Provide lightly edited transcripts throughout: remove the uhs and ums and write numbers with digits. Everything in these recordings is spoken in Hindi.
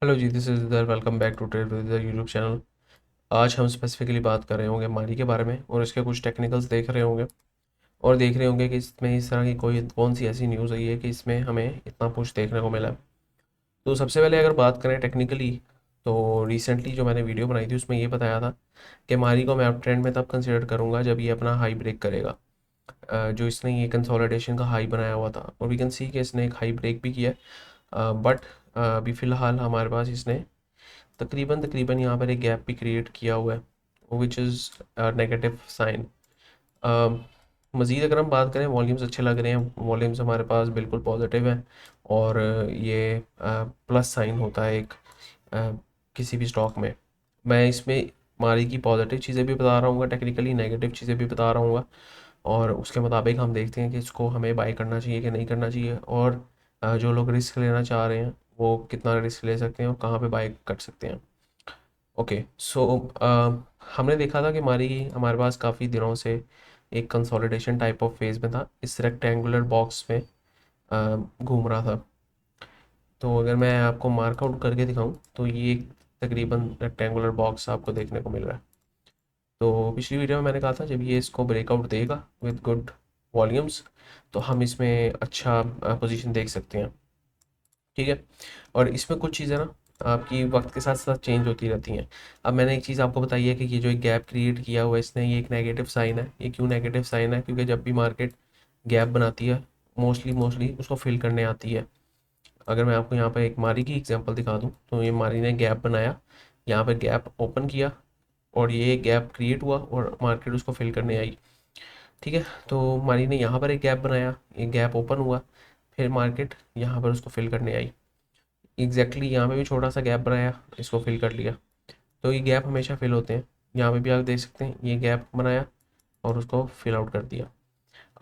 हेलो जी, दिस इज़ इधर। Welcome back to trade with the YouTube channel. आज हम स्पेसिफिकली बात कर रहे होंगे मारी के बारे में और इसके कुछ टेक्निकल्स देख रहे होंगे और देख रहे होंगे कि इसमें इस तरह की कोई कौन सी ऐसी न्यूज़ आई है कि इसमें हमें इतना पुश देखने को मिला है। तो सबसे पहले अगर बात करें टेक्निकली, तो रिसेंटली जो मैंने वीडियो बनाई थी उसमें ये बताया था कि मारी को मैं अप ट्रेंड में तब कंसिडर करूँगा जब ये अपना हाई ब्रेक करेगा। जो इसने ये कंसोलिडेशन का हाई बनाया हुआ था और वी कैन सी कि इसने एक हाई ब्रेक भी किया है, बट अभी फ़िलहाल हमारे पास इसने तकरीबन तकरीबन यहाँ पर एक गैप भी क्रिएट किया हुआ है विच इज़ नेगेटिव साइन। मज़ीद अगर हम बात करें, वॉल्यूम्स अच्छे लग रहे हैं, वॉल्यूम्स हमारे पास बिल्कुल पॉजिटिव हैं और ये प्लस साइन होता है एक किसी भी स्टॉक में। मैं इसमें मारी की पॉजिटिव चीज़ें भी बता रहा हूँ, टेक्निकली नेगेटिव चीज़ें भी बता रहा हूँ और उसके मुताबिक हम देखते हैं कि इसको हमें बाय करना चाहिए कि नहीं करना चाहिए और जो लोग रिस्क लेना चाह रहे हैं वो कितना रिस्क ले सकते हैं और कहाँ पे बाय कर सकते हैं। ओके सो हमने देखा था कि हमारे पास काफ़ी दिनों से एक कंसोलिडेशन टाइप ऑफ फेज में था, इस रेक्टेंगुलर बॉक्स में घूम रहा था। तो अगर मैं आपको मार्कआउट करके दिखाऊं तो ये एक तकरीबन रेक्टेंगुलर बॉक्स आपको देखने को मिल रहा है। तो पिछली वीडियो में मैंने कहा था जब ये इसको ब्रेकआउट देगा विद गुड वॉल्यूम्स तो हम इसमें अच्छा पोजीशन देख सकते हैं। ठीक है, और इसमें कुछ चीज़ें ना आपकी वक्त के साथ साथ चेंज होती रहती हैं। अब मैंने एक चीज़ आपको बताई है कि ये जो एक गैप क्रिएट किया हुआ है इसने, ये एक नेगेटिव साइन है। ये क्यों नेगेटिव साइन है? क्योंकि जब भी मार्केट गैप बनाती है मोस्टली मोस्टली उसको फिल करने आती है। अगर मैं आपको यहाँ पर एक मारी की एग्जांपल दिखा दूँ तो ये मारी ने गैप बनाया, यहाँ पे गैप ओपन किया और ये गैप क्रिएट हुआ और मार्केट उसको फिल करने आई। ठीक है, तो मारी ने यहाँ पर एक गैप बनाया, ये गैप ओपन हुआ, फिर मार्केट यहाँ पर उसको फिल करने आई। एग्जैक्टली यहाँ पे भी छोटा सा गैप बनाया, इसको फिल कर लिया। तो ये गैप हमेशा फिल होते हैं। यहाँ पे भी आप देख सकते हैं ये गैप बनाया और उसको फिल आउट कर दिया।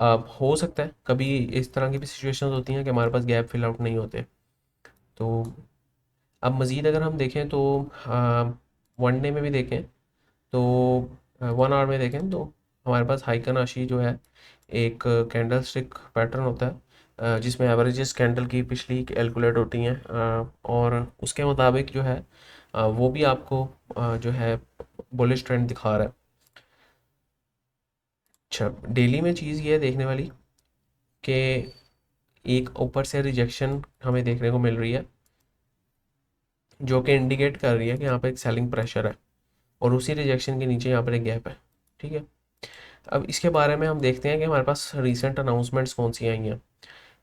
अब हो सकता है कभी इस तरह की भी सिचुएशंस होती हैं कि हमारे पास गैप फिल आउट नहीं होते। तो अब मज़ीद अगर हम देखें तो वन डे में भी देखें तो 1 आवर में देखें तो हमारे पास हाइकनाशी जो है एक कैंडल स्टिक पैटर्न होता है, जिसमें एवरेजेस कैंडल की पिछली कैलकुलेट होती हैं और उसके मुताबिक जो है वो भी आपको जो है बुलिश ट्रेंड दिखा रहा है। अच्छा, डेली में चीज़ ये है देखने वाली कि एक ऊपर से रिजेक्शन हमें देखने को मिल रही है जो कि इंडिकेट कर रही है कि यहाँ पे एक सेलिंग प्रेशर है और उसी रिजेक्शन के नीचे यहाँ पर एक गैप है। ठीक है, अब इसके बारे में हम देखते हैं कि हमारे पास रीसेंट अनाउंसमेंट्स कौन सी आई हैं।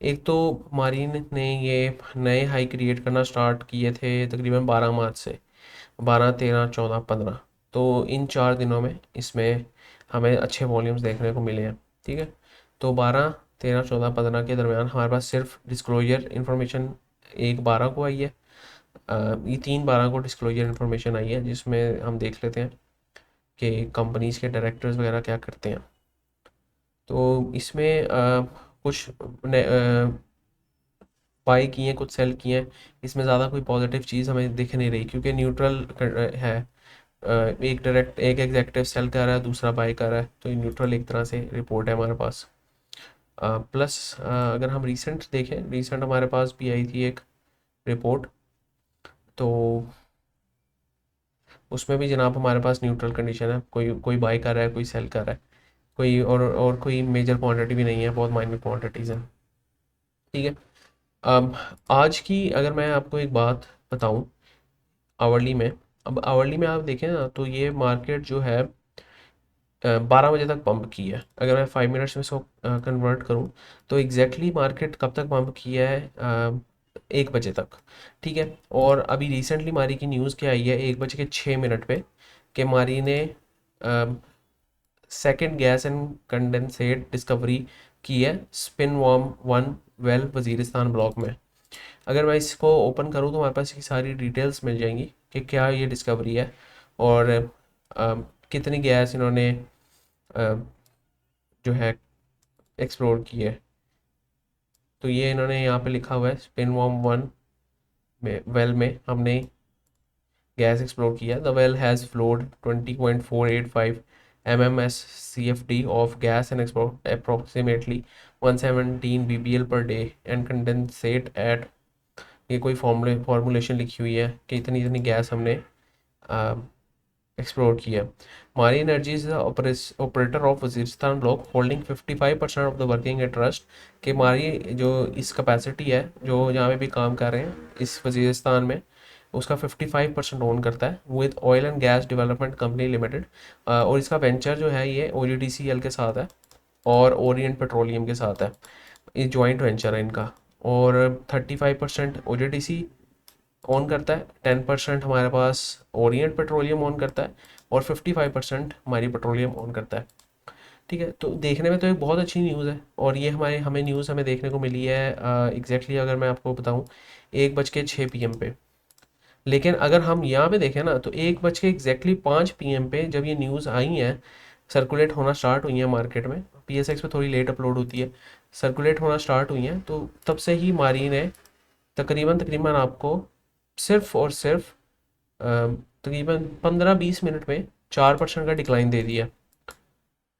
एक तो मारीन ने ये नए हाई क्रिएट करना स्टार्ट किए थे तकरीबन 12 मार्च से, 12, 13, 14, 15। तो इन 4 दिनों में इसमें हमें अच्छे वॉल्यूम्स देखने को मिले हैं। ठीक है, तो 12, 13, 14, 15 के दरमियान हमारे पास सिर्फ डिस्क्लोजर इन्फॉर्मेशन एक 12 को आई है। ये 3/12 को डिस्क्लोजर इन्फॉर्मेशन आई है जिसमें हम देख लेते हैं कि कंपनीज के डायरेक्टर्स वगैरह क्या करते हैं। तो इसमें कुछ बाई किए हैं, कुछ सेल किए हैं। इसमें ज़्यादा कोई पॉजिटिव चीज़ हमें दिख नहीं रही क्योंकि न्यूट्रल है। एक एग्जेक्टिव सेल कर रहा है, दूसरा बाई कर रहा है, तो ये न्यूट्रल एक तरह से रिपोर्ट है हमारे पास। प्लस अगर हम रीसेंट देखें, रीसेंट हमारे पास भी आई थी एक रिपोर्ट, तो उसमें भी जनाब हमारे पास न्यूट्रल कंडीशन है। कोई कोई बाई कर रहा है, कोई सेल कर रहा है, कोई और कोई मेजर क्वांटिटी भी नहीं है, बहुत माइनर क्वांटिटीज़ हैं। ठीक है, अब आज की अगर मैं आपको एक बात बताऊं आवरली में, अब आवरली में आप देखें ना तो ये मार्केट जो है 12 बजे तक पंप की है। अगर मैं 5 मिनट्स में इसको कन्वर्ट करूं तो एग्जैक्टली मार्केट कब तक पंप किया है? 1 बजे तक। ठीक है, और अभी रिसेंटली मारी की न्यूज़ क्या आई है 1 बज के 6 मिनट पे कि मारी ने second gas and condensate discovery की है Spinwam 1 well Waziristan block में। अगर मैं इसको ओपन करूँ तो हमारे पास की सारी डिटेल्स मिल जाएंगी कि क्या ये डिस्कवरी है और अ, कितनी गैस इन्होंने अ, जो है एक्सप्लोर की है। तो ये इन्होंने यहाँ पे लिखा हुआ है स्पिन वॉर्म 1 में वेल में हमने गैस एक्सप्लोर किया। The well has flowed 20.485 MMSCFD of gas and approximately 117 BBL per day and condensate at ये कोई फॉर्मूलेशन लिखी हुई है कि इतनी इतनी गैस हमने एक्सप्लोर किया। मारी energy is operator of Waziristan block holding 55% of the working interest. कि मारी जो इस कैपेसिटी है जो जहाँ पे भी काम कर रहे हैं इस वजीरिस्तान में, उसका 55% ओन करता है with oil and gas development company limited. और इसका वेंचर जो है ये OGDCL के साथ है और ओरिएंट पेट्रोलियम के साथ है। ये जॉइंट वेंचर है इनका। और 35% OGDC ऑन करता है, 10% हमारे पास ओरिएंट पेट्रोलियम ऑन करता है और 55% हमारी पेट्रोलियम ऑन करता है। ठीक है, तो देखने में तो एक बहुत अच्छी न्यूज़ है। और ये हमें न्यूज़ हमें देखने को मिली है एग्जैक्टली अगर मैं आपको बताऊं 1:06 PM पे। लेकिन अगर हम यहाँ पे देखें ना तो 1:05 PM पे जब ये न्यूज़ आई है, सर्कुलेट होना स्टार्ट हुई है मार्केट में, PSX पे थोड़ी लेट अपलोड होती है, सर्कुलेट होना स्टार्ट हुई हैं, तो तब से ही मारी ने तकरीबन तकरीबन आपको सिर्फ और सिर्फ तकरीबन 15-20 मिनट में 4% का डिक्लाइन दे दिया।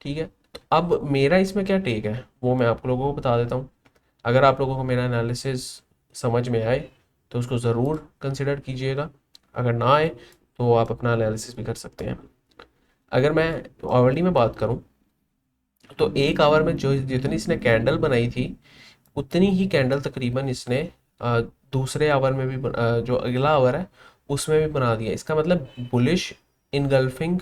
ठीक है, तो अब मेरा इसमें क्या टेक है वो मैं आप लोगों को बता देता हूँ। अगर आप लोगों को मेरा एनालिसिस समझ में आए तो उसको ज़रूर कंसिडर कीजिएगा, अगर ना आए तो आप अपना एनालिसिस भी कर सकते हैं। अगर मैं आवरली में बात करूँ तो एक आवर में जो जितनी इसने कैंडल बनाई थी उतनी ही कैंडल तकरीबन इसने दूसरे आवर में भी जो अगला आवर है उसमें भी बना दिया। इसका मतलब बुलिश इनगल्फिंग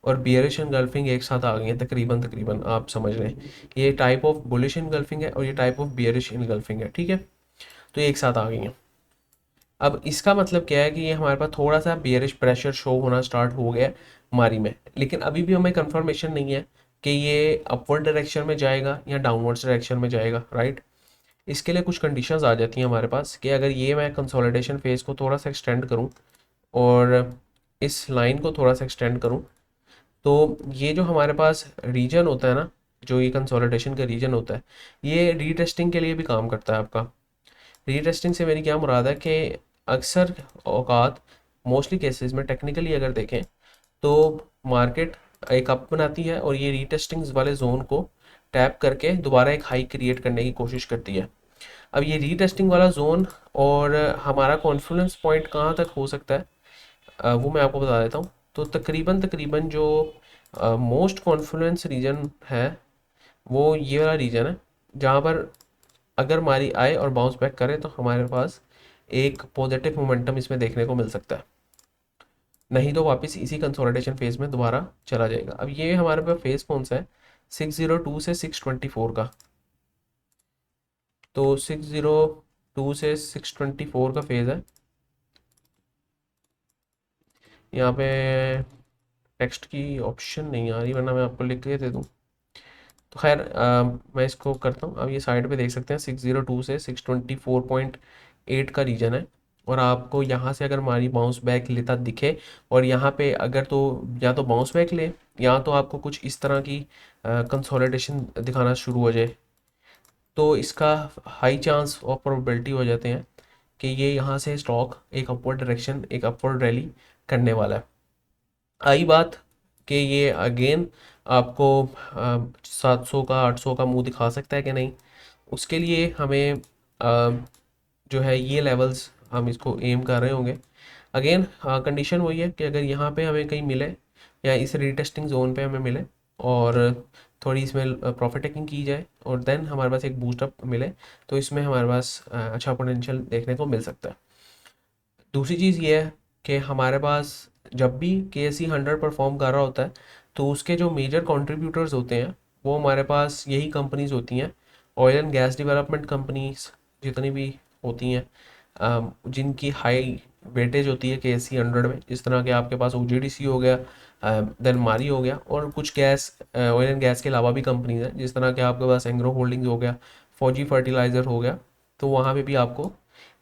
और बियरिश इनगल्फिंग एक साथ आ गई है तकरीबन तकरीबन, आप समझ रहे हैं। ये टाइप ऑफ बुलिश इनगल्फिंग है और ये टाइप ऑफ बियरिश इनगल्फिंग है। ठीक है, तो ये एक साथ आ गई हैं। अब इसका मतलब क्या है कि ये हमारे पास थोड़ा सा बियरिश प्रेशर शो होना स्टार्ट हो गया मारी में, लेकिन अभी भी हमें कंफर्मेशन नहीं है कि ये अपवर्ड डायरेक्शन में जाएगा या डाउनवर्ड्स डायरेक्शन में जाएगा, राइट। इसके लिए कुछ कंडीशंस आ जाती हैं हमारे पास कि अगर ये मैं कंसोलिडेशन फेज को थोड़ा सा एक्सटेंड करूं और इस लाइन को थोड़ा सा एक्सटेंड करूं, तो ये जो हमारे पास रीजन होता है ना, जो ये कंसोलिडेशन का रीजन होता है, ये रीटेस्टिंग के लिए भी काम करता है आपका। रीटेस्टिंग से मेरी क्या मुराद है कि अक्सर औकात मोस्टली केसेस में टेक्निकली अगर देखें तो मार्केट एक अप बनाती है और ये रीटेस्टिंग्स वाले जोन को टैप करके दोबारा एक हाई क्रिएट करने की कोशिश करती है। अब ये रीटेस्टिंग वाला जोन और हमारा कॉन्फिडेंस पॉइंट कहाँ तक हो सकता है वो मैं आपको बता देता हूँ। तो तकरीबन तकरीबन जो मोस्ट कॉन्फिडेंस रीजन है वो ये वाला रीजन है, जहाँ पर अगर हमारी आए और बाउंस बैक करे तो हमारे पास एक पॉजिटिव मोमेंटम इसमें देखने को मिल सकता है, नहीं तो वापस इसी कंसोलिडेशन फेज में दोबारा चला जाएगा। अब ये हमारे पास फेज कौन सा है, 602 से 624 का। तो 602 से 624 का फेज है। यहाँ पे टेक्स्ट की ऑप्शन नहीं आ रही वरना मैं आपको लिख के दे दूँ। तो खैर मैं इसको करता हूँ। अब ये साइड पे देख सकते हैं 602 से 624.8 का रीजन है। और आपको यहाँ से अगर हमारी बाउंस बैक लेता दिखे और यहाँ पे अगर तो या तो बाउंस बैक ले या तो आपको कुछ इस तरह की कंसोलिडेशन दिखाना शुरू हो जाए, तो इसका हाई चांस और प्रोबेबिलिटी हो जाते हैं कि ये यहाँ से स्टॉक एक अपवर्ड डायरेक्शन एक अपवर्ड रैली करने वाला है। आई बात कि ये अगेन आपको 700 का 800 का मुंह दिखा सकता है कि नहीं, उसके लिए हमें जो है ये लेवल्स हम इसको एम कर रहे होंगे। अगेन कंडीशन वही है कि अगर यहाँ पे हमें कहीं मिले या इस रीटेस्टिंग जोन पे हमें मिले और थोड़ी इसमें प्रॉफिट टेकिंग की जाए और देन हमारे पास एक बूस्टअप मिले, तो इसमें हमारे पास अच्छा पोटेंशियल देखने को मिल सकता है। दूसरी चीज़ ये है कि हमारे पास जब भी KSE 100 परफॉर्म कर रहा होता है तो उसके जो मेजर कंट्रीब्यूटर्स होते हैं वो हमारे पास यही कंपनीज होती हैं, oil and gas development companies जितनी भी होती हैं जिनकी हाई वेटेज होती है KSE 100 में, जिस तरह के आपके पास OGDC हो गया, देन मारी हो गया, और कुछ गैस ऑयल एंड गैस के अलावा भी कंपनीज हैं जिस तरह के आपके पास एंग्रो होल्डिंग्स हो गया, फौजी फर्टिलाइज़र हो गया। तो वहाँ पे भी आपको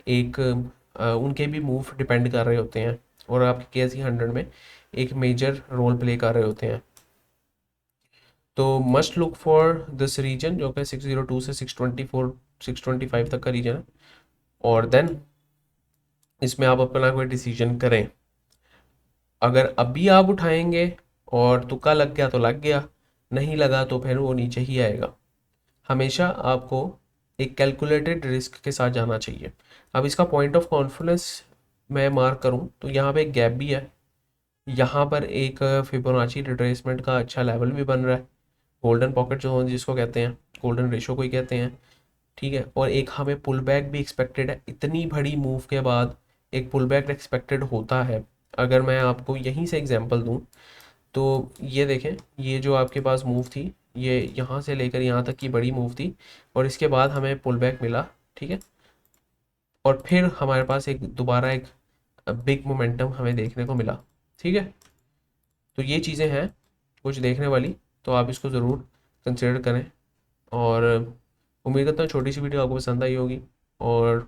एक उनके भी मूव डिपेंड कर रहे होते हैं और आपके KSE 100 में एक मेजर रोल प्ले कर रहे होते हैं। तो must look for this reason जो कि 602 से 624 625 तक का रीजन है, और देन इसमें आप अपना कोई डिसीजन करें। अगर अभी आप उठाएंगे और तुक्का लग गया तो लग गया, नहीं लगा तो फिर वो नीचे ही आएगा। हमेशा आपको एक कैलकुलेटेड रिस्क के साथ जाना चाहिए। अब इसका पॉइंट ऑफ कॉन्फिडेंस मैं मार्क करूं तो यहाँ पे एक गैप भी है, यहाँ पर एक फिबोनाची रिट्रेसमेंट का अच्छा लेवल भी बन रहा है, गोल्डन पॉकेट जो जिसको कहते हैं, गोल्डन रेशो को ही कहते हैं, ठीक है। और एक हमें पुल बैक भी एक्सपेक्टेड है, इतनी बड़ी मूव के बाद एक पुल बैक एक्सपेक्टेड होता है। अगर मैं आपको यहीं से एग्जांपल दूं तो ये देखें, ये जो आपके पास मूव थी, ये यहाँ से लेकर यहाँ तक की बड़ी मूव थी और इसके बाद हमें पुल बैक मिला, ठीक है। और फिर हमारे पास एक दोबारा एक बिग मोमेंटम हमें देखने को मिला, ठीक है। तो ये चीज़ें हैं कुछ देखने वाली, तो आप इसको ज़रूर कंसिडर करें। और उम्मीद करता हूँ छोटी सी वीडियो आपको पसंद आई होगी, और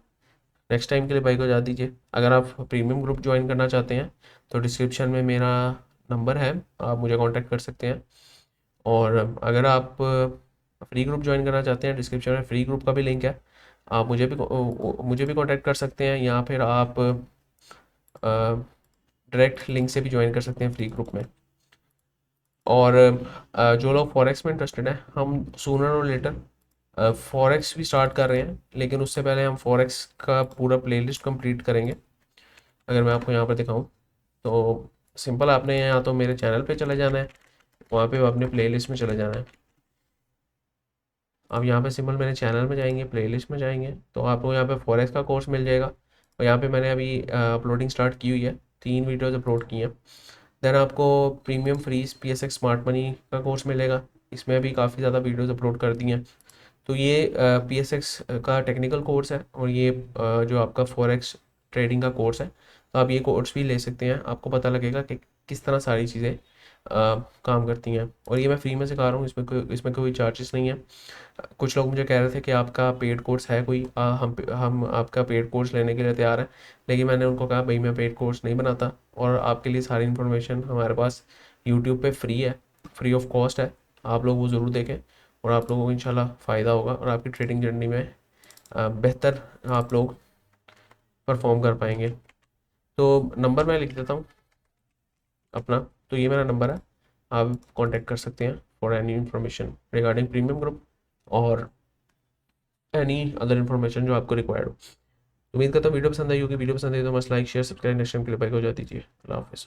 नेक्स्ट टाइम के लिए भाई को जा दीजिए। अगर आप प्रीमियम ग्रुप ज्वाइन करना चाहते हैं तो डिस्क्रिप्शन में मेरा नंबर है, आप मुझे कांटेक्ट कर सकते हैं। और अगर आप फ्री ग्रुप ज्वाइन करना चाहते हैं, डिस्क्रिप्शन में फ्री ग्रुप का भी लिंक है, आप मुझे भी कांटेक्ट कर सकते हैं, या फिर आप डायरेक्ट लिंक से भी ज्वाइन कर सकते हैं फ्री ग्रुप में। और जो लोग फॉरेक्स में इंटरेस्टेड हैं, हम सूनर और लेटर फॉरेक्स भी स्टार्ट कर रहे हैं, लेकिन उससे पहले हम फॉरेक्स का पूरा प्लेलिस्ट कंप्लीट करेंगे। अगर मैं आपको यहाँ पर दिखाऊं तो सिंपल, आपने या तो मेरे चैनल पे चले जाना है, वहाँ पे अपने प्लेलिस्ट में चले जाना है। आप यहाँ पे सिंपल मेरे चैनल में जाएंगे, प्लेलिस्ट में जाएंगे, तो आपको यहाँ पे फॉरेक्स का कोर्स मिल जाएगा। और यहाँ पे मैंने अभी अपलोडिंग स्टार्ट की हुई है, 3 वीडियोज़ अपलोड की हैं। देन आपको premium free PSX smart money का कोर्स मिलेगा, इसमें भी काफ़ी ज़्यादा वीडियोज़ अपलोड कर दी हैं। तो ये PSX का टेक्निकल कोर्स है, और ये जो आपका फॉरेक्स ट्रेडिंग का कोर्स है, तो आप ये कोर्स भी ले सकते हैं। आपको पता लगेगा कि किस तरह सारी चीज़ें काम करती हैं, और ये मैं फ्री में सिखा रहा हूँ, इसमें कोई चार्जेस नहीं है। कुछ लोग मुझे कह रहे थे कि आपका पेड कोर्स है कोई, हम आपका पेड कोर्स लेने के लिए तैयार हैं, लेकिन मैंने उनको कहा भाई मैं पेड कोर्स नहीं बनाता, और आपके लिए सारी इन्फॉर्मेशन हमारे पास यूट्यूब पे फ्री है, फ्री ऑफ कॉस्ट है। आप लोग वो ज़रूर देखें, और आप लोगों को इंशाल्लाह फ़ायदा होगा, और आपकी ट्रेडिंग जर्नी में बेहतर आप लोग परफॉर्म कर पाएंगे। तो नंबर मैं लिख देता हूँ अपना, तो ये मेरा नंबर है, आप कांटेक्ट कर सकते हैं for any information regarding premium group और एनी अदर इन्फॉर्मेशन जो आपको रिक्वायर्ड हो। उम्मीद करता हूँ वीडियो पसंद आई होगी। वीडियो पसंद आई तो मस्त like share subscribe next time के लिए बाइक हो जाती है। अल्लाह हाफिज़।